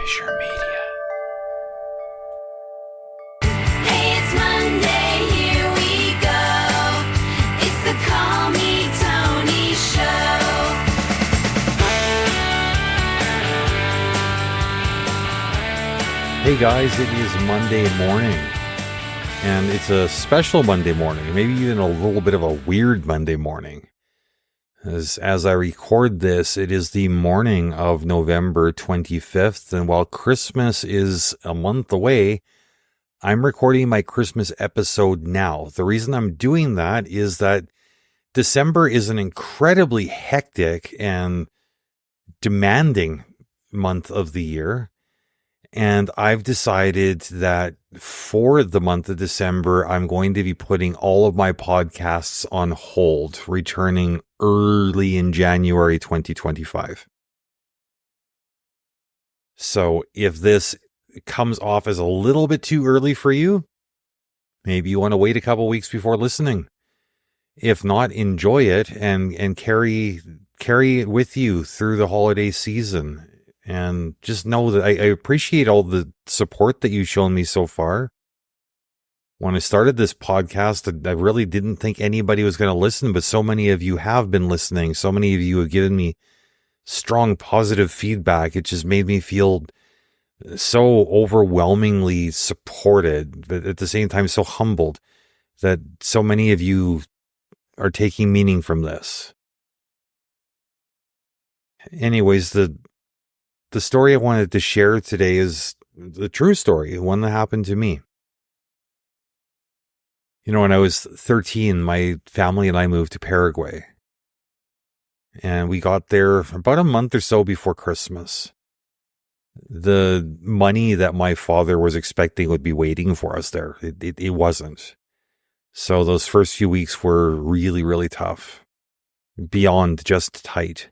Bergen-Fischer Media. Hey, it's Monday, here we go. It's the Call Me Tony Show. Hey guys, it is Monday morning. And it's a special Monday morning, maybe even a little bit of a weird Monday morning. As I record this, it is the morning of November 25th, and while Christmas is a month away, I'm recording my Christmas episode now. The reason I'm doing that is that December is an incredibly hectic and demanding month of the year. And I've decided that for the month of December, I'm going to be putting all of my podcasts on hold, returning early in January 2025. So if this comes off as a little bit too early for you, maybe you want to wait a couple weeks before listening. If not, enjoy it and carry it with you through the holiday season. And just know that I appreciate all the support that you've shown me so far. When I started this podcast, I really didn't think anybody was going to listen, but so many of you have been listening. So many of you have given me strong, positive feedback. It just made me feel so overwhelmingly supported, but at the same time so humbled that so many of you are taking meaning from this. Anyways, the story I wanted to share today is the true story, one that happened to me. You know, when I was 13, my family and I moved to Paraguay. And we got there about a month or so before Christmas. The money that my father was expecting would be waiting for us there. It wasn't. So those first few weeks were really, really tough. Beyond just tight.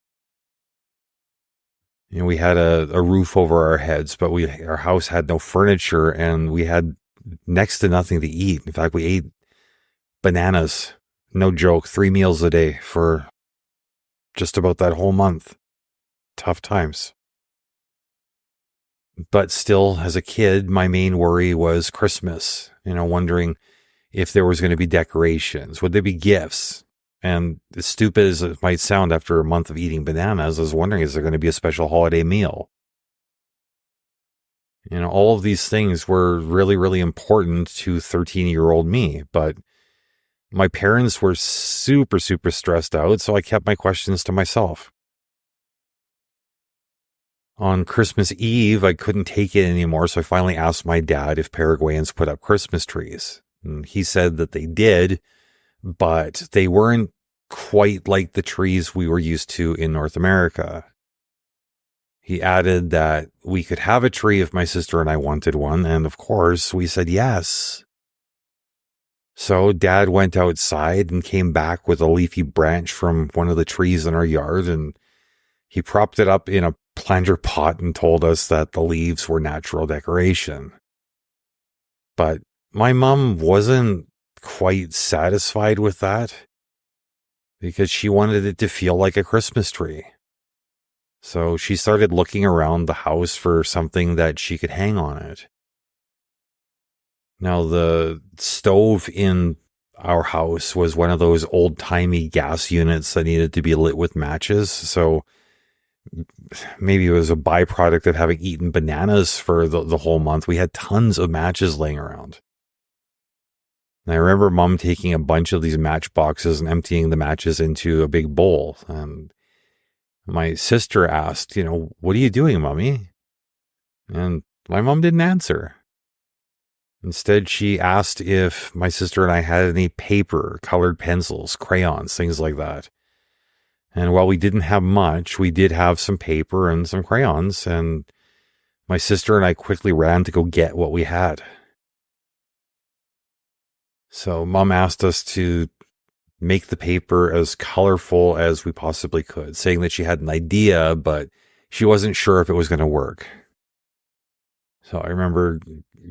You know, we had a roof over our heads, but our house had no furniture and we had next to nothing to eat. In fact, we ate bananas, no joke, 3 meals a day for just about that whole month. Tough times. But still, as a kid, my main worry was Christmas, wondering if there was going to be decorations. Would there be gifts? And as stupid as it might sound after a month of eating bananas, I was wondering, is there going to be a special holiday meal? All of these things were really, really important to 13-year-old me. But my parents were super, super stressed out, so I kept my questions to myself. On Christmas Eve, I couldn't take it anymore, so I finally asked my dad if Paraguayans put up Christmas trees. And he said that they did, but they weren't quite like the trees we were used to in North America. He added that we could have a tree if my sister and I wanted one, and of course, we said yes. So Dad went outside and came back with a leafy branch from one of the trees in our yard, and he propped it up in a planter pot and told us that the leaves were natural decoration. But my mom wasn't quite satisfied with that because she wanted it to feel like a Christmas tree. So she started looking around the house for something that she could hang on it. Now, the stove in our house was one of those old-timey gas units that needed to be lit with matches. So maybe it was a byproduct of having eaten bananas for the whole month. We had tons of matches laying around. And I remember Mom taking a bunch of these matchboxes and emptying the matches into a big bowl. And my sister asked, what are you doing, Mommy? And my mom didn't answer. Instead, she asked if my sister and I had any paper, colored pencils, crayons, things like that. And while we didn't have much, we did have some paper and some crayons. And my sister and I quickly ran to go get what we had. So Mom asked us to make the paper as colorful as we possibly could, saying that she had an idea, but she wasn't sure if it was going to work. So I remember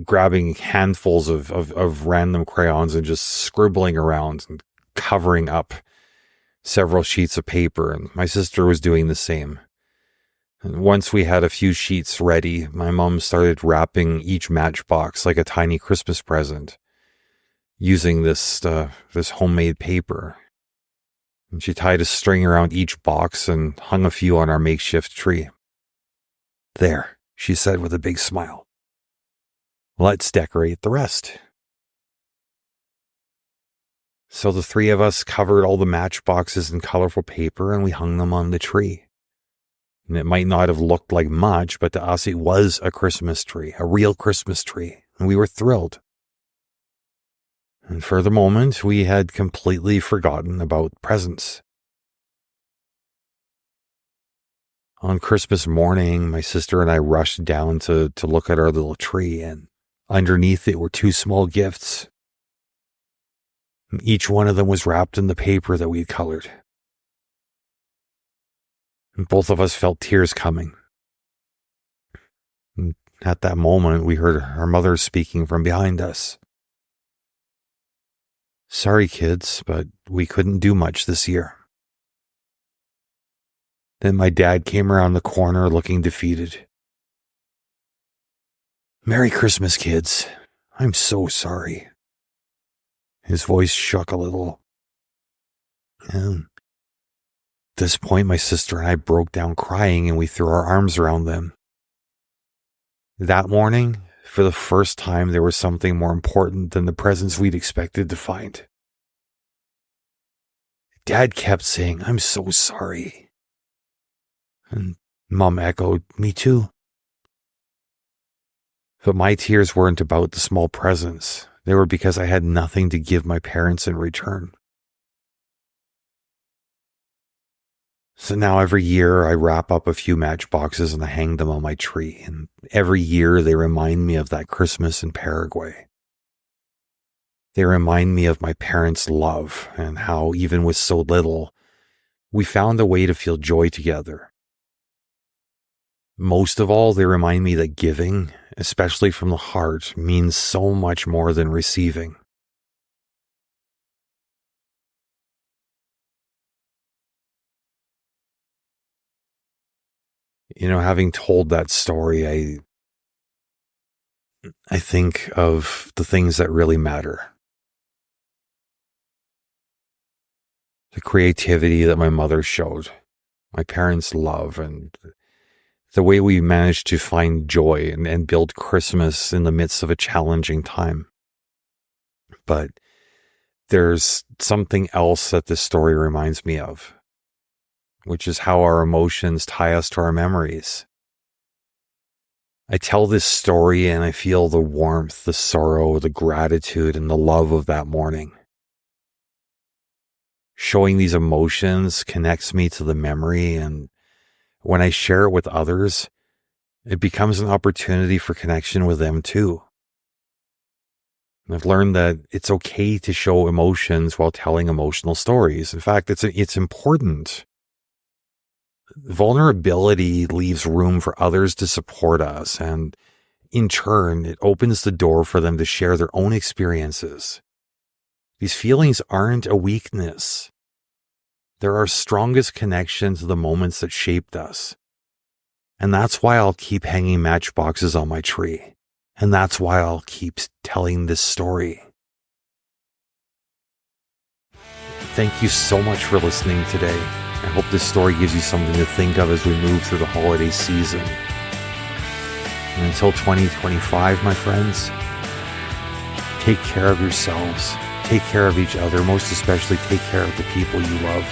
grabbing handfuls of random crayons and just scribbling around and covering up several sheets of paper. And my sister was doing the same. And once we had a few sheets ready, my mom started wrapping each matchbox like a tiny Christmas present, using this homemade paper. And she tied a string around each box and hung a few on our makeshift tree. "There," she said with a big smile. "Let's decorate the rest." So the three of us covered all the matchboxes in colorful paper and we hung them on the tree. And it might not have looked like much, but to us it was a Christmas tree, a real Christmas tree, and we were thrilled. And for the moment, we had completely forgotten about presents. On Christmas morning, my sister and I rushed down to look at our little tree, and underneath it were two small gifts. Each one of them was wrapped in the paper that we had colored. And both of us felt tears coming. And at that moment, we heard our mother speaking from behind us. "Sorry, kids, but we couldn't do much this year." Then my dad came around the corner looking defeated. "Merry Christmas, kids. I'm so sorry." His voice shook a little. And at this point, my sister and I broke down crying and we threw our arms around them. That morning, for the first time, there was something more important than the presents we'd expected to find. Dad kept saying, "I'm so sorry." And Mom echoed, "Me too." But my tears weren't about the small presents. They were because I had nothing to give my parents in return. So now every year I wrap up a few matchboxes and I hang them on my tree. And every year they remind me of that Christmas in Paraguay. They remind me of my parents' love and how even with so little, we found a way to feel joy together. Most of all, they remind me that giving, especially from the heart, means so much more than receiving. You know, having told that story, I think of the things that really matter. The creativity that my mother showed, my parents' love, and the way we managed to find joy and build Christmas in the midst of a challenging time. But there's something else that this story reminds me of, which is how our emotions tie us to our memories. I tell this story and I feel the warmth, the sorrow, the gratitude, and the love of that morning. Showing these emotions connects me to the memory, and when I share it with others, it becomes an opportunity for connection with them too. I've learned that it's okay to show emotions while telling emotional stories. In fact, it's important. Vulnerability leaves room for others to support us, and in turn, it opens the door for them to share their own experiences. These feelings aren't a weakness. They're our strongest connection to the moments that shaped us. And that's why I'll keep hanging matchboxes on my tree. And that's why I'll keep telling this story. Thank you so much for listening today. I hope this story gives you something to think of as we move through the holiday season. And until 2025, my friends, take care of yourselves, take care of each other, most especially take care of the people you love.